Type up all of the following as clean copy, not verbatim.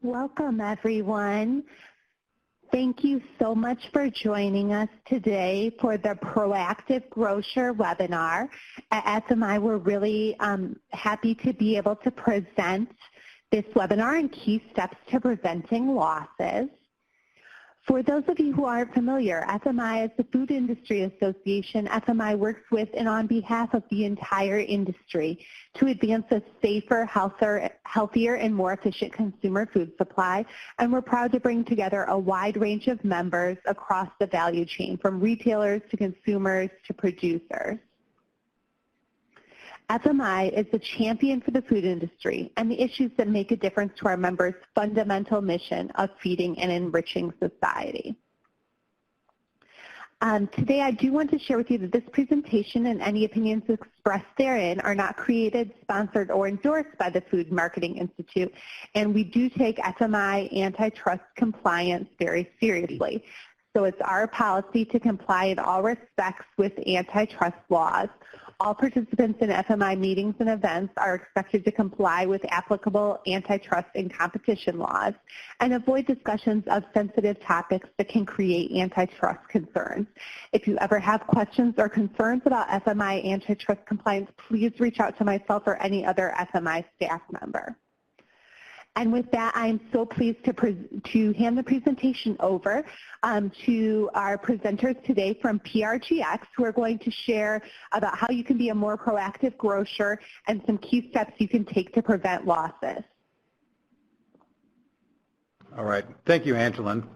Welcome, everyone. Thank you so much for joining us today for the Proactive Grocer webinar. At FMI, we're really happy to be able to present this webinar and key steps to preventing losses. For those of you who aren't familiar, FMI is the Food Industry Association. FMI works with and on behalf of the entire industry to advance a safer, healthier, and more efficient consumer food supply. And we're proud to bring together a wide range of members across the value chain, from retailers to consumers to producers. FMI is the champion for the food industry and the issues that make a difference to our members' fundamental mission of feeding and enriching society. Today, I do want to share with you that this presentation and any opinions expressed therein are not created, sponsored, or endorsed by the Food Marketing Institute, and we do take FMI antitrust compliance very seriously. So it's our policy to comply in all respects with antitrust laws. All participants in FMI meetings and events are expected to comply with applicable antitrust and competition laws and avoid discussions of sensitive topics that can create antitrust concerns. If you ever have questions or concerns about FMI antitrust compliance, please reach out to myself or any other FMI staff member. And with that, I'm so pleased to hand the presentation over to our presenters today from PRGX, who are going to share about how you can be a more proactive grocer and some key steps you can take to prevent losses. All right. Thank you, Angeline.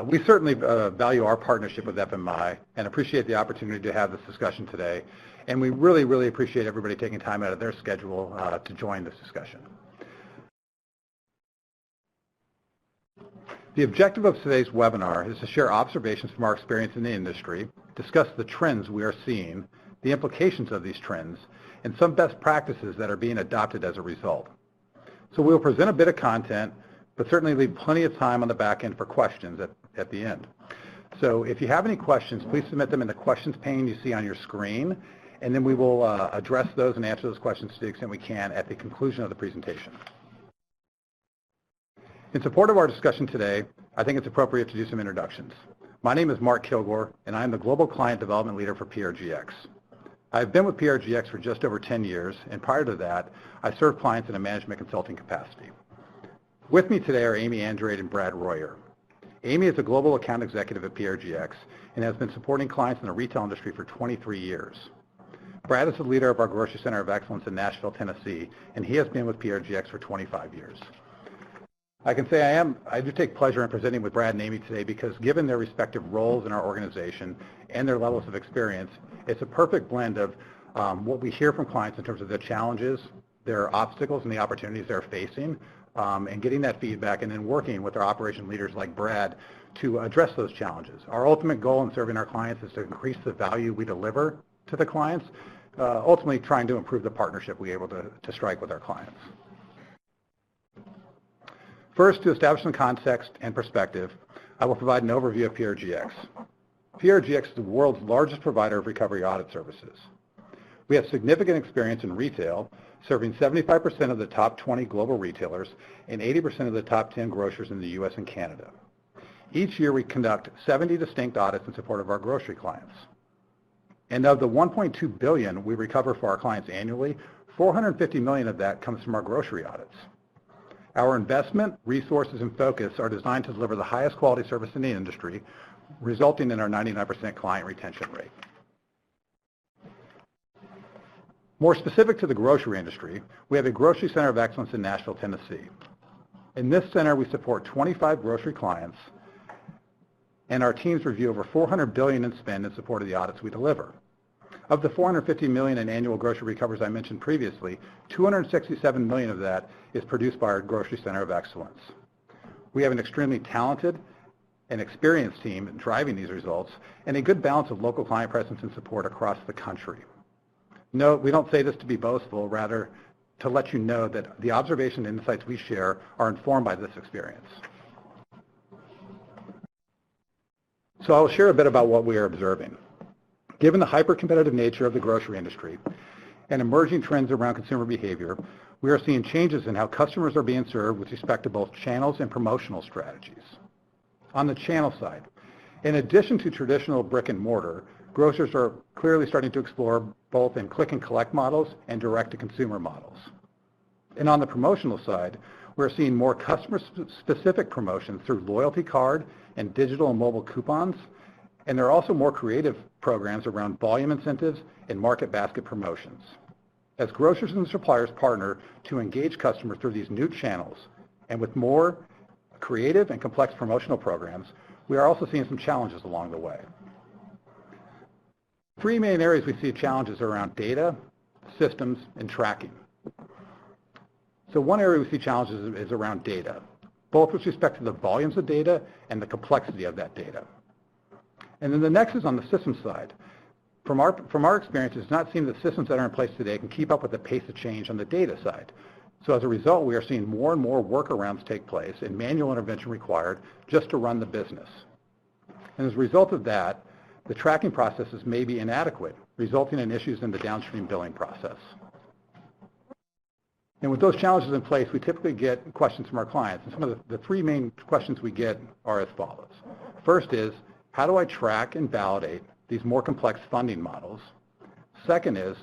We certainly value our partnership with FMI and appreciate the opportunity to have this discussion today. And we really, really appreciate everybody taking time out of their schedule to join this discussion. The objective of today's webinar is to share observations from our experience in the industry, discuss the trends we are seeing, the implications of these trends, and some best practices that are being adopted as a result. So we'll present a bit of content, but certainly leave plenty of time on the back end for questions at the end. So if you have any questions, please submit them in the questions pane you see on your screen, and then we will address those and answer those questions to the extent we can at the conclusion of the presentation. In support of our discussion today, I think it's appropriate to do some introductions. My name is Mark Kilgore, and I am the Global Client Development Leader for PRGX. I've been with PRGX for just over 10 years, and prior to that, I served clients in a management consulting capacity. With me today are Amy Andrade and Brad Royer. Amy is a Global Account Executive at PRGX and has been supporting clients in the retail industry for 23 years. Brad is the leader of our Grocery Center of Excellence in Nashville, Tennessee, and he has been with PRGX for 25 years. I can say I do take pleasure in presenting with Brad and Amy today because given their respective roles in our organization and their levels of experience, it's a perfect blend of what we hear from clients in terms of their challenges, their obstacles, and the opportunities they're facing, and getting that feedback and then working with our operation leaders like Brad to address those challenges. Our ultimate goal in serving our clients is to increase the value we deliver to the clients, ultimately trying to improve the partnership we're able to strike with our clients. First, to establish some context and perspective, I will provide an overview of PRGX. PRGX is the world's largest provider of recovery audit services. We have significant experience in retail, serving 75% of the top 20 global retailers and 80% of the top 10 grocers in the US and Canada. Each year, we conduct 70 distinct audits in support of our grocery clients. And of the $1.2 billion we recover for our clients annually, $450 million of that comes from our grocery audits. Our investment, resources, and focus are designed to deliver the highest quality service in the industry, resulting in our 99% client retention rate. More specific to the grocery industry, we have a Grocery Center of Excellence in Nashville, Tennessee. In this center, we support 25 grocery clients, and our teams review over $400 billion in spend in support of the audits we deliver. Of the $450 million in annual grocery recoveries I mentioned previously, $267 million of that is produced by our Grocery Center of Excellence. We have an extremely talented and experienced team driving these results and a good balance of local client presence and support across the country. No, we don't say this to be boastful, rather to let you know that the observation and insights we share are informed by this experience. So I'll share a bit about what we are observing. Given the hyper-competitive nature of the grocery industry and emerging trends around consumer behavior, we are seeing changes in how customers are being served with respect to both channels and promotional strategies. On the channel side, in addition to traditional brick and mortar, grocers are clearly starting to explore both in click and collect models and direct-to-consumer models. And on the promotional side, we're seeing more customer-specific promotions through loyalty card and digital and mobile coupons, and there are also more creative programs around volume incentives and market basket promotions. As grocers and suppliers partner to engage customers through these new channels and with more creative and complex promotional programs, we are also seeing some challenges along the way. Three main areas we see challenges around data, systems, and tracking. So one area we see challenges is around data, both with respect to the volumes of data and the complexity of that data. And then the next is on the system side. From our experience, it's not seeing the systems that are in place today can keep up with the pace of change on the data side. So as a result, we are seeing more and more workarounds take place and manual intervention required just to run the business. And as a result of that, the tracking processes may be inadequate, resulting in issues in the downstream billing process. And with those challenges in place, we typically get questions from our clients. And some of the three main questions we get are as follows. First is, how do I track and validate these more complex funding models? Second is,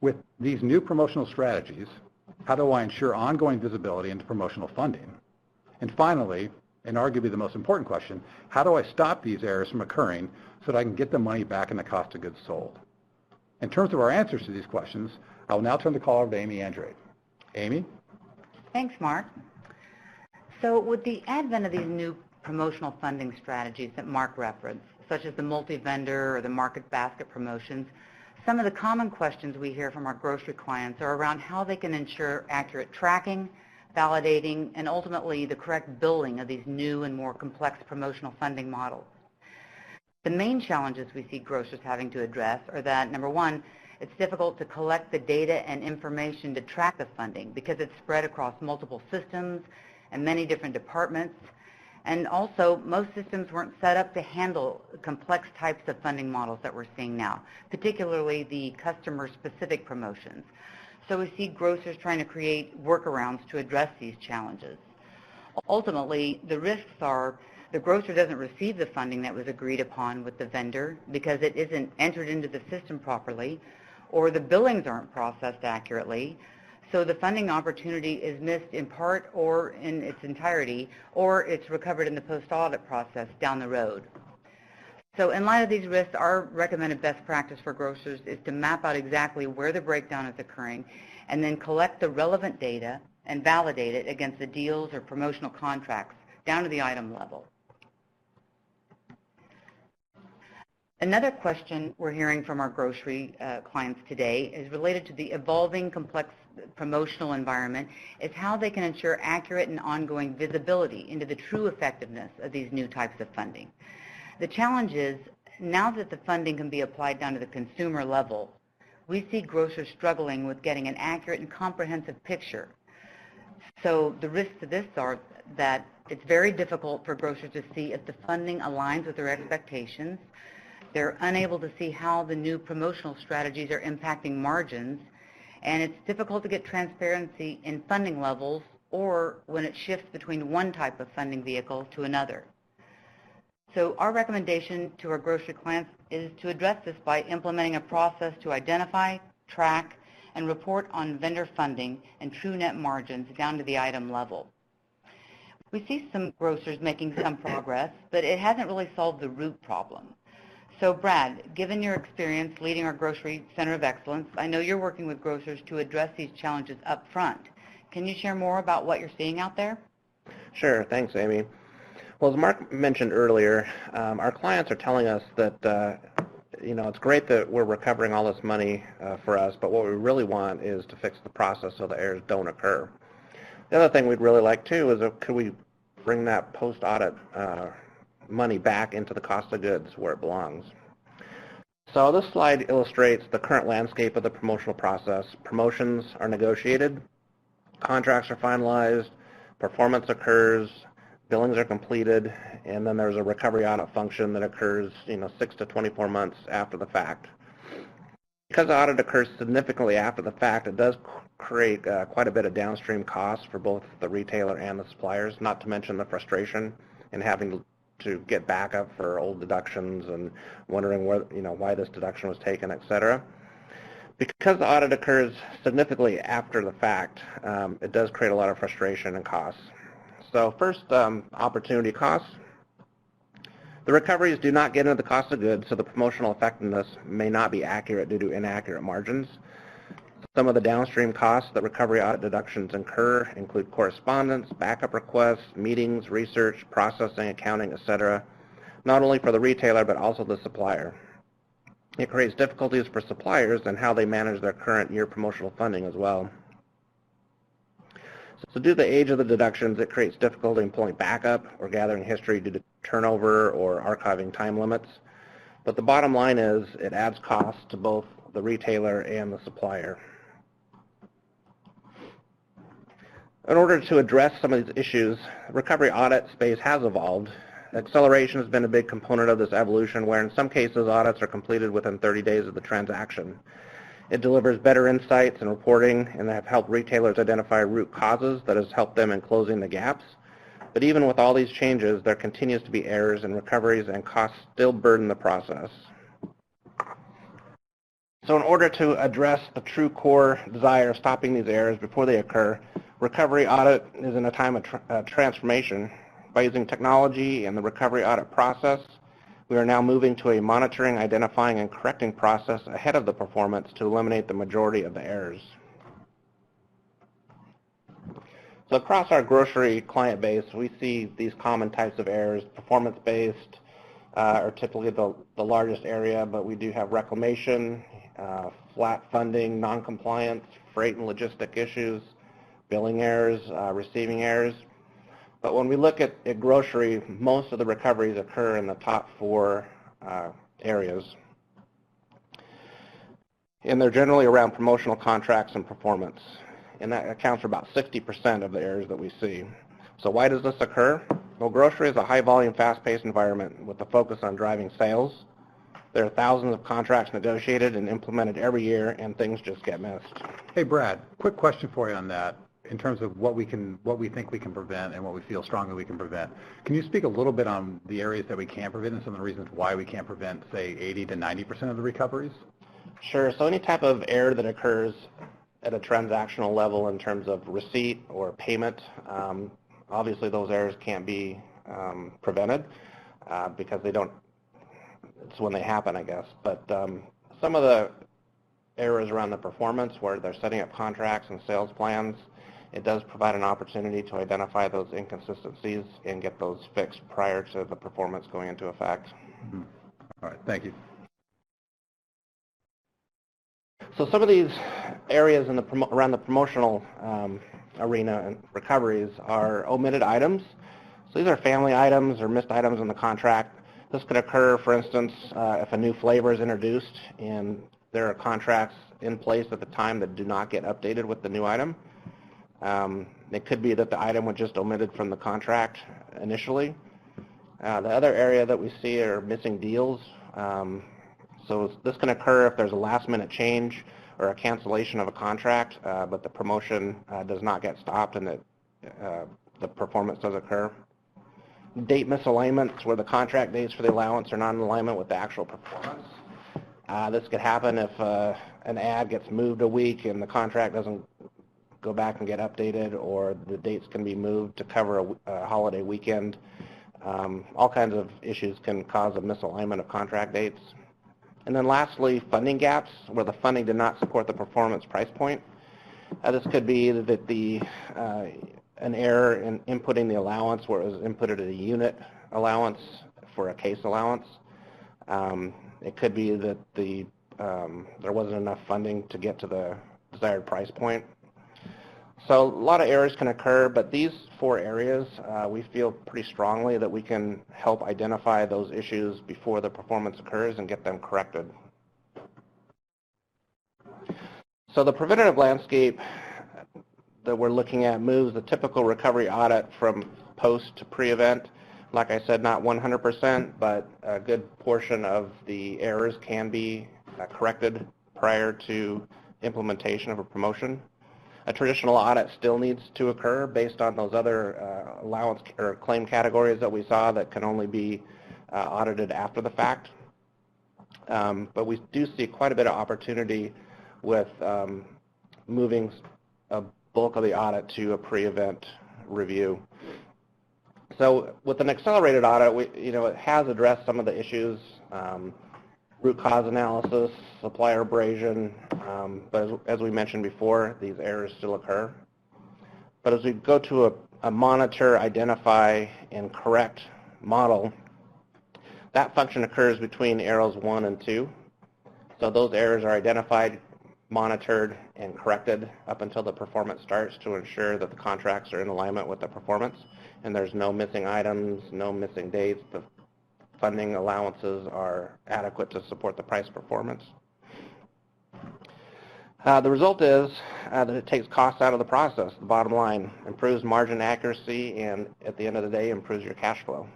with these new promotional strategies, how do I ensure ongoing visibility into promotional funding? And finally, and arguably the most important question, how do I stop these errors from occurring so that I can get the money back in the cost of goods sold? In terms of our answers to these questions, I will now turn the call over to Amy Andrade. Amy? Thanks, Mark. So with the advent of these new promotional funding strategies that Mark referenced, such as the multi-vendor or the market basket promotions, some of the common questions we hear from our grocery clients are around how they can ensure accurate tracking, validating, and ultimately the correct billing of these new and more complex promotional funding models. The main challenges we see grocers having to address are that, number one, it's difficult to collect the data and information to track the funding because it's spread across multiple systems and many different departments. And also, most systems weren't set up to handle complex types of funding models that we're seeing now, particularly the customer-specific promotions. So we see grocers trying to create workarounds to address these challenges. Ultimately, the risks are the grocer doesn't receive the funding that was agreed upon with the vendor because it isn't entered into the system properly, or the billings aren't processed accurately, so the funding opportunity is missed in part or in its entirety, or it's recovered in the post-audit process down the road. So in light of these risks, our recommended best practice for grocers is to map out exactly where the breakdown is occurring and then collect the relevant data and validate it against the deals or promotional contracts down to the item level. Another question we're hearing from our grocery clients today is related to the evolving complex promotional environment, is how they can ensure accurate and ongoing visibility into the true effectiveness of these new types of funding. The challenge is, now that the funding can be applied down to the consumer level, we see grocers struggling with getting an accurate and comprehensive picture. So the risks to this are that it's very difficult for grocers to see if the funding aligns with their expectations. They're unable to see how the new promotional strategies are impacting margins, and it's difficult to get transparency in funding levels or when it shifts between one type of funding vehicle to another. So our recommendation to our grocery clients is to address this by implementing a process to identify, track, and report on vendor funding and true net margins down to the item level. We see some grocers making some progress, but it hasn't really solved the root problem. So Brad, given your experience leading our Grocery Center of Excellence, I know you're working with grocers to address these challenges up front. Can you share more about what you're seeing out there? Sure, thanks Amy. Well, as Mark mentioned earlier, our clients are telling us that it's great that we're recovering all this money for us, but what we really want is to fix the process so the errors don't occur. The other thing we'd really like too is could we bring that post-audit money back into the cost of goods where it belongs. So this slide illustrates the current landscape of the promotional process. Promotions are negotiated, contracts are finalized, performance occurs, billings are completed, and then there's a recovery audit function that occurs 6 to 24 months after the fact. Because the audit occurs significantly after the fact, it does create quite a bit of downstream costs for both the retailer and the suppliers, not to mention the frustration in having to get backup for old deductions and wondering why this deduction was taken, etc. Because the audit occurs significantly after the fact, it does create a lot of frustration and costs. So first, opportunity costs. The recoveries do not get into the cost of goods, so the promotional effectiveness may not be accurate due to inaccurate margins. Some of the downstream costs that recovery audit deductions incur include correspondence, backup requests, meetings, research, processing, accounting, etc., not only for the retailer but also the supplier. It creates difficulties for suppliers in how they manage their current year promotional funding as well. So due to the age of the deductions, it creates difficulty in pulling backup or gathering history due to turnover or archiving time limits. But the bottom line is it adds costs to both the retailer and the supplier. In order to address some of these issues, recovery audit space has evolved. Acceleration has been a big component of this evolution, where in some cases audits are completed within 30 days of the transaction. It delivers better insights and reporting, and have helped retailers identify root causes that has helped them in closing the gaps. But even with all these changes, there continues to be errors, and recoveries and costs still burden the process. So in order to address the true core desire of stopping these errors before they occur, recovery audit is in a time of transformation. By using technology and the recovery audit process, we are now moving to a monitoring, identifying, and correcting process ahead of the performance to eliminate the majority of the errors. So across our grocery client base, we see these common types of errors. Performance-based are typically the largest area, but we do have reclamation, flat funding, non-compliance, freight and logistic issues, billing errors, receiving errors. But when we look at grocery, most of the recoveries occur in the top 4 areas. And they're generally around promotional contracts and performance. And that accounts for about 60% of the errors that we see. So why does this occur? Well, grocery is a high-volume, fast-paced environment with a focus on driving sales. There are thousands of contracts negotiated and implemented every year, and things just get missed. Hey, Brad, quick question for you on that. In terms of what we think we can prevent and what we feel strongly we can prevent. Can you speak a little bit on the areas that we can prevent and some of the reasons why we can't prevent, say, 80 to 90% of the recoveries? Sure. So any type of error that occurs at a transactional level in terms of receipt or payment, obviously those errors can't be prevented because it's when they happen, I guess. But some of the errors around the performance where they're setting up contracts and sales plans, it does provide an opportunity to identify those inconsistencies and get those fixed prior to the performance going into effect. Mm-hmm. All right, thank you. So some of these areas in around the promotional arena and recoveries are omitted items. So these are family items or missed items in the contract. This could occur, for instance, if a new flavor is introduced and there are contracts in place at the time that do not get updated with the new item. It could be that the item was just omitted from the contract initially. The other area that we see are missing deals. So this can occur if there's a last-minute change or a cancellation of a contract, but the promotion does not get stopped and the performance does occur. Date misalignments, where the contract dates for the allowance are not in alignment with the actual performance. This could happen if an ad gets moved a week and the contract doesn't go back and get updated, or the dates can be moved to cover a holiday weekend. All kinds of issues can cause a misalignment of contract dates. And then lastly, funding gaps, where the funding did not support the performance price point. This could be that an error in inputting the allowance where it was inputted at a unit allowance for a case allowance. It could be that there wasn't enough funding to get to the desired price point. So a lot of errors can occur, but these 4 areas, we feel pretty strongly that we can help identify those issues before the performance occurs and get them corrected. So the preventative landscape that we're looking at moves the typical recovery audit from post to pre-event. Like I said, not 100%, but a good portion of the errors can be corrected prior to implementation of a promotion. A traditional audit still needs to occur based on those other allowance or claim categories that we saw that can only be audited after the fact. But we do see quite a bit of opportunity with moving a bulk of the audit to a pre-event review. So with an accelerated audit, it has addressed some of the issues, root cause analysis, supplier abrasion, but as we mentioned before, these errors still occur. But as we go to a monitor, identify, and correct model, that function occurs between arrows 1 and 2. So those errors are identified, monitored, and corrected up until the performance starts to ensure that the contracts are in alignment with the performance, and there's no missing items, no missing dates. The funding allowances are adequate to support the price performance. The result is that it takes costs out of the process. The bottom line, improves margin accuracy, and at the end of the day, improves your cash flow.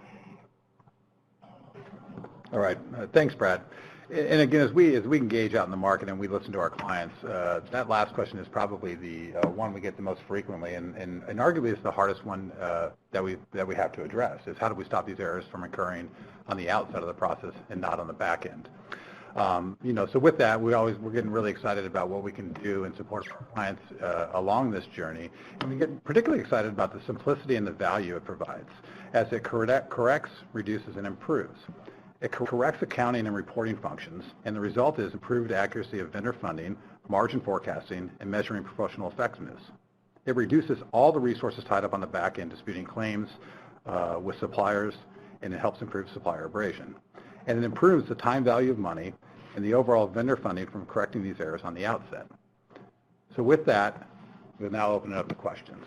All right. Thanks, Brad. And again, as we engage out in the market and we listen to our clients, that last question is probably the one we get the most frequently, and arguably it's the hardest one that we have to address, is how do we stop these errors from occurring on the outside of the process and not on the back end. So with that, we're getting really excited about what we can do and support our clients along this journey, and we get particularly excited about the simplicity and the value it provides as it corrects, reduces, and improves. It corrects accounting and reporting functions, and the result is improved accuracy of vendor funding, margin forecasting, and measuring promotional effectiveness. It reduces all the resources tied up on the back end disputing claims with suppliers, and it helps improve supplier abrasion. And it improves the time value of money and the overall vendor funding from correcting these errors on the outset. So with that, we'll now open it up to questions.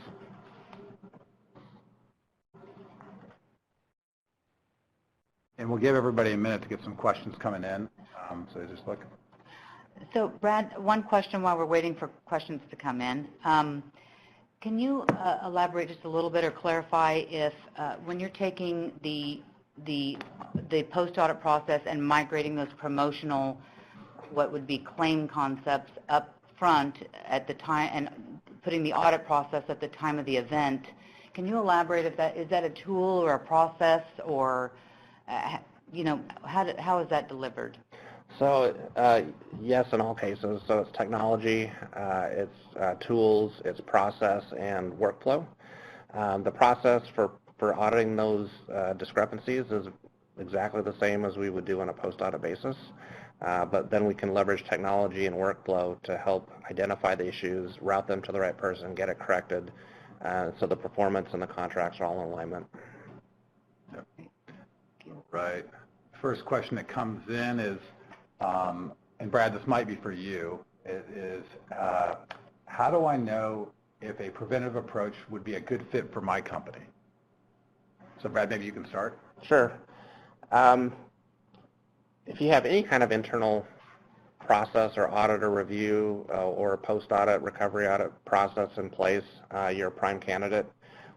And we'll give everybody a minute to get some questions coming in. So just look. So Brad, one question while we're waiting for questions to come in. Can you elaborate just a little bit or clarify if when you're taking the post-audit process and migrating those promotional, what would be claim concepts up front at the time and putting the audit process at the time of the event, can you elaborate if is that a tool or a process, or how is that delivered? So yes, in all cases. So it's technology, it's tools, it's process, and workflow. The process for auditing those discrepancies is exactly the same as we would do on a post-audit basis, but then we can leverage technology and workflow to help identify the issues, route them to the right person, get it corrected, so the performance and the contracts are all in alignment. Yep. Right. First question that comes in is, and Brad, this might be for you, is how do I know if a preventative approach would be a good fit for my company? So Brad, maybe you can start. Sure. If you have any kind of internal process or audit or review or post-audit recovery audit process in place, you're a prime candidate.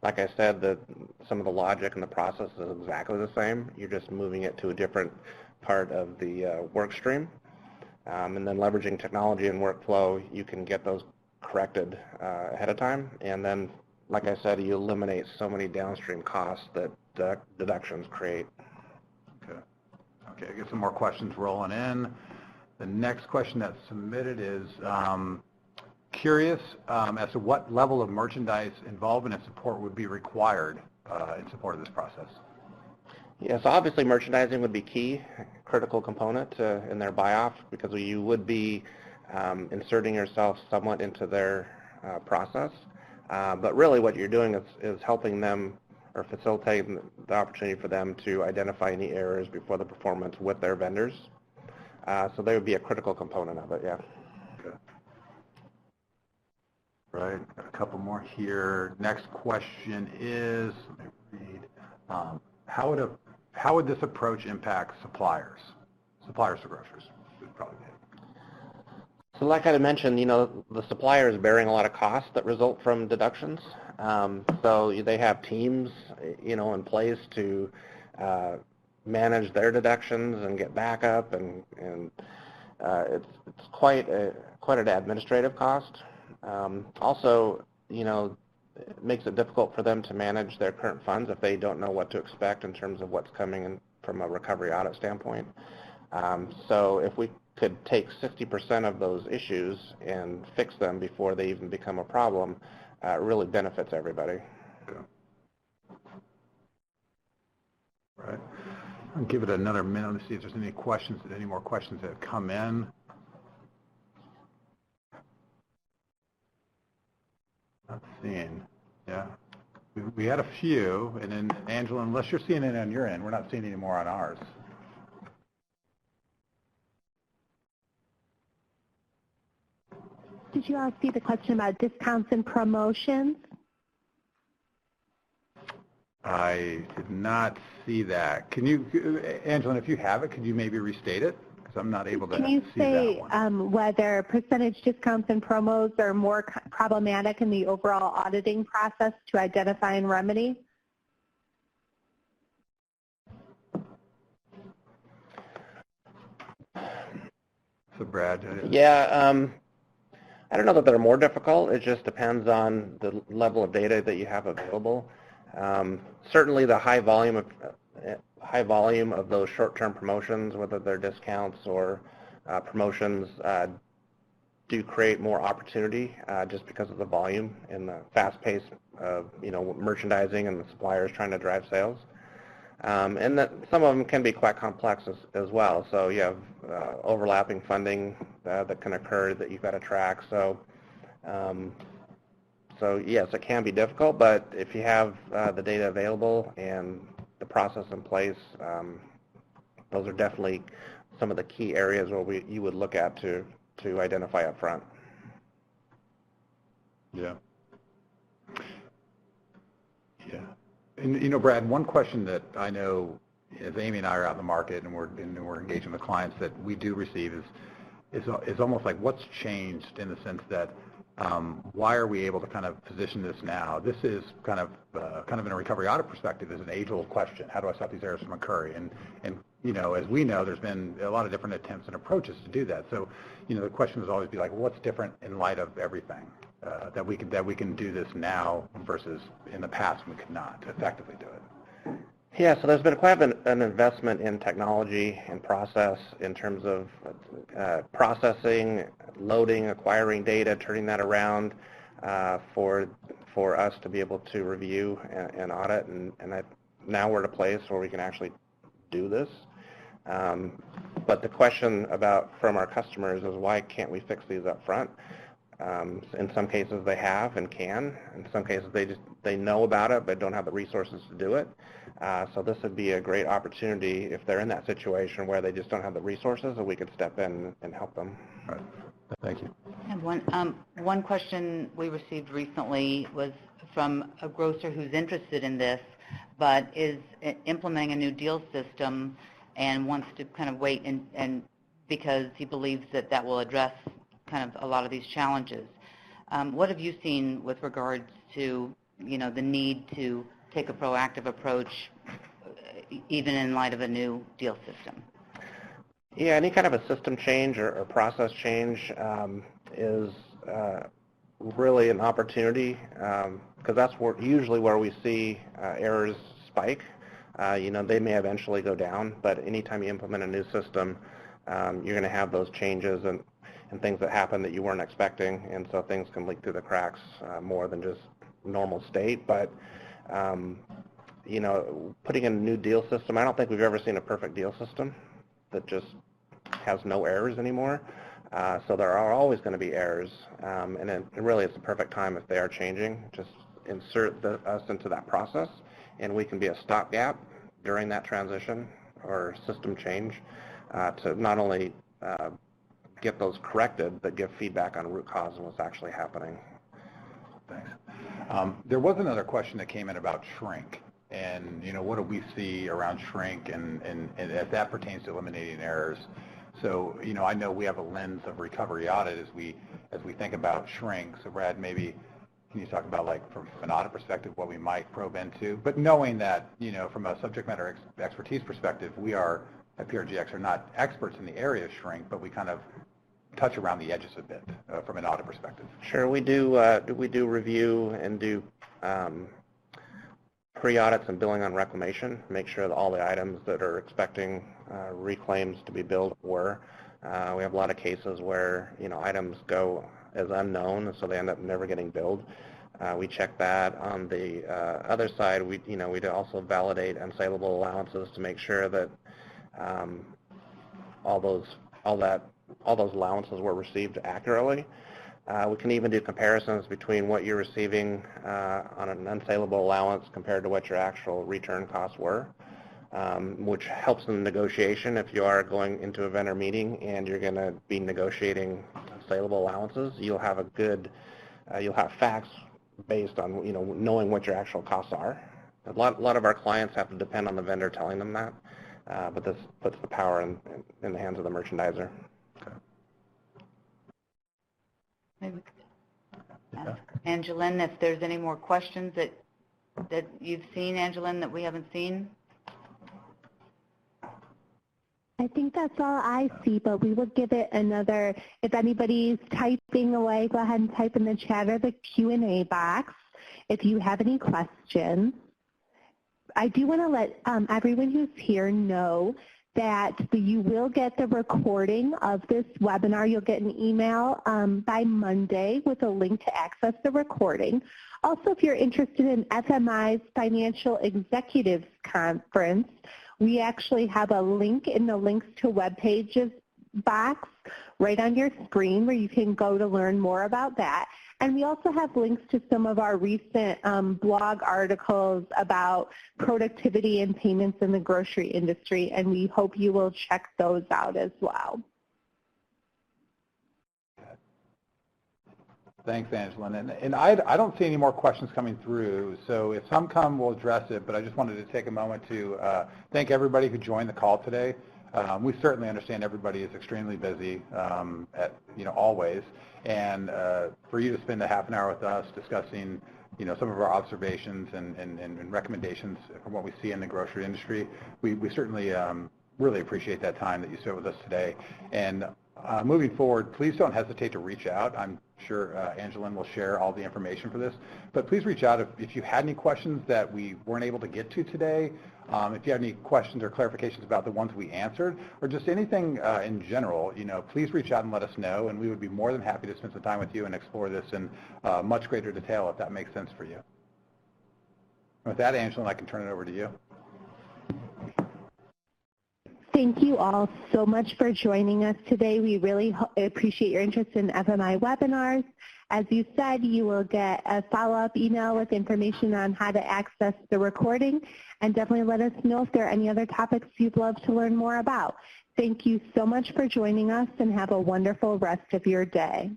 Like I said, some of the logic and the process is exactly the same. You're just moving it to a different part of the work stream. And then leveraging technology and workflow, you can get those corrected ahead of time. And then, like I said, you eliminate so many downstream costs that deductions create. Okay, I get some more questions rolling in. The next question that's submitted is, curious as to what level of merchandise involvement and support would be required in support of this process. Yes, obviously merchandising would be key, critical component in their buy-off, because you would be inserting yourself somewhat into their process. But really what you're doing is helping them or facilitating the opportunity for them to identify any errors before the performance with their vendors. So they would be a critical component of it, yeah. Okay. Right, got a couple more here. Next question is, let me read, how would this approach impact suppliers to grocers? Would probably be it. So like I mentioned, the supplier is bearing a lot of costs that result from deductions. So they have teams, in place to manage their deductions and get backup and it's quite an administrative cost. Also, it makes it difficult for them to manage their current funds if they don't know what to expect in terms of what's coming in from a recovery audit standpoint. So if we could take 60% of those issues and fix them before they even become a problem, it really benefits everybody. Okay. Right. I'll give it another minute to see if there's any questions, any more questions that have come in. Not seeing. Yeah. We had a few, and then Angela, unless you're seeing it on your end, we're not seeing any more on ours. Did you all see the question about discounts and promotions? I did not see that. Can you, Angela, if you have it, could you maybe restate it? Because I'm not able to see that one. Can you say whether percentage discounts and promos are more problematic in the overall auditing process to identify and remedy? So Brad. Yeah, I don't know that they're more difficult. It just depends on the level of data that you have available. Certainly the high volume of those short-term promotions, whether they're discounts or promotions, do create more opportunity just because of the volume and the fast pace of merchandising and the suppliers trying to drive sales. And that some of them can be quite complex as well. So you have overlapping funding that can occur that you've got to track. So yes, it can be difficult, but if you have the data available and the process in place, those are definitely some of the key areas where you would look at to identify up front. Yeah. Yeah. And Brad, one question that I know, as Amy and I are out in the market and we're engaging with clients that we do receive is almost like what's changed in the sense that why are we able to kind of position this now? This is kind of in a recovery audit perspective is an age-old question. How do I stop these errors from occurring? And as we know, there's been a lot of different attempts and approaches to do that. So, the question would always be like, what's different in light of everything that we can do this now versus in the past when we could not effectively do it? Yeah, so there's been quite an investment in technology and process in terms of processing, loading, acquiring data, turning that around for us to be able to review and audit. And now we're at a place where we can actually do this. But the question from our customers is why can't we fix these up front? In some cases they have and can. In some cases they know about it but don't have the resources to do it. So this would be a great opportunity if they're in that situation where they just don't have the resources, and we could step in and help them. All right. Thank you. And one question we received recently was from a grocer who's interested in this but is implementing a new deal system and wants to kind of wait and because he believes that will address kind of a lot of these challenges. What have you seen with regards to the need to take a proactive approach even in light of a new deal system? Yeah, any kind of a system change or process change is really an opportunity because that's usually where we see errors spike. They may eventually go down, but anytime you implement a new system, you're going to have those changes and things that happen that you weren't expecting, and so things can leak through the cracks more than just normal state. But putting in a new deal system, I don't think we've ever seen a perfect deal system that just has no errors anymore. So there are always going to be errors, and then really it's the perfect time if they are changing. Just insert us into that process, and we can be a stopgap during that transition or system change to not only get those corrected, but give feedback on root cause and what's actually happening. Thanks. There was another question that came in about shrink, and what do we see around shrink, and as that pertains to eliminating errors. So I know we have a lens of recovery audit as we think about shrink. So Brad, maybe can you talk about from an audit perspective what we might probe into, but knowing that from a subject matter expertise perspective, we are at PRGX are not experts in the area of shrink, but we kind of touch around the edges a bit from an audit perspective. Sure, we do review and do pre-audits and billing on reclamation, make sure that all the items that are expecting reclaims to be billed were. We have a lot of cases where, items go as unknown, so they end up never getting billed. We check that. On the other side, we also validate unsaleable allowances to make sure that all those allowances were received accurately. We can even do comparisons between what you're receiving on an unsaleable allowance compared to what your actual return costs were, which helps in the negotiation. If you are going into a vendor meeting and you're going to be negotiating saleable allowances, you'll have you'll have facts based on knowing what your actual costs are. A lot of our clients have to depend on the vendor telling them that, but this puts the power in the hands of the merchandiser. Maybe ask Angeline if there's any more questions that you've seen, Angeline, that we haven't seen. I think that's all I see, but we will give it another, if anybody's typing away, go ahead and type in the chat or the Q&A box if you have any questions. I do want to let everyone who's here know that you will get the recording of this webinar. You'll get an email by Monday with a link to access the recording. Also, if you're interested in FMI's Financial Executives Conference, we actually have a link in the links to web pages box right on your screen where you can go to learn more about that. And we also have links to some of our recent blog articles about productivity and payments in the grocery industry, and we hope you will check those out as well. Thanks, Angeline. And I don't see any more questions coming through, so if some come, we'll address it, but I just wanted to take a moment to thank everybody who joined the call today. We certainly understand everybody is extremely busy, always, and for you to spend a half an hour with us discussing, some of our observations and recommendations from what we see in the grocery industry, we certainly really appreciate that time that you spent with us today. And moving forward, please don't hesitate to reach out. I'm sure Angeline will share all the information for this, but please reach out if you had any questions that we weren't able to get to today. If you have any questions or clarifications about the ones we answered, or just anything in general, please reach out and let us know, and we would be more than happy to spend some time with you and explore this in much greater detail if that makes sense for you. With that, Angeline, I can turn it over to you. Thank you all so much for joining us today. We really appreciate your interest in FMI webinars. As you said, you will get a follow-up email with information on how to access the recording, and definitely let us know if there are any other topics you'd love to learn more about. Thank you so much for joining us, and have a wonderful rest of your day.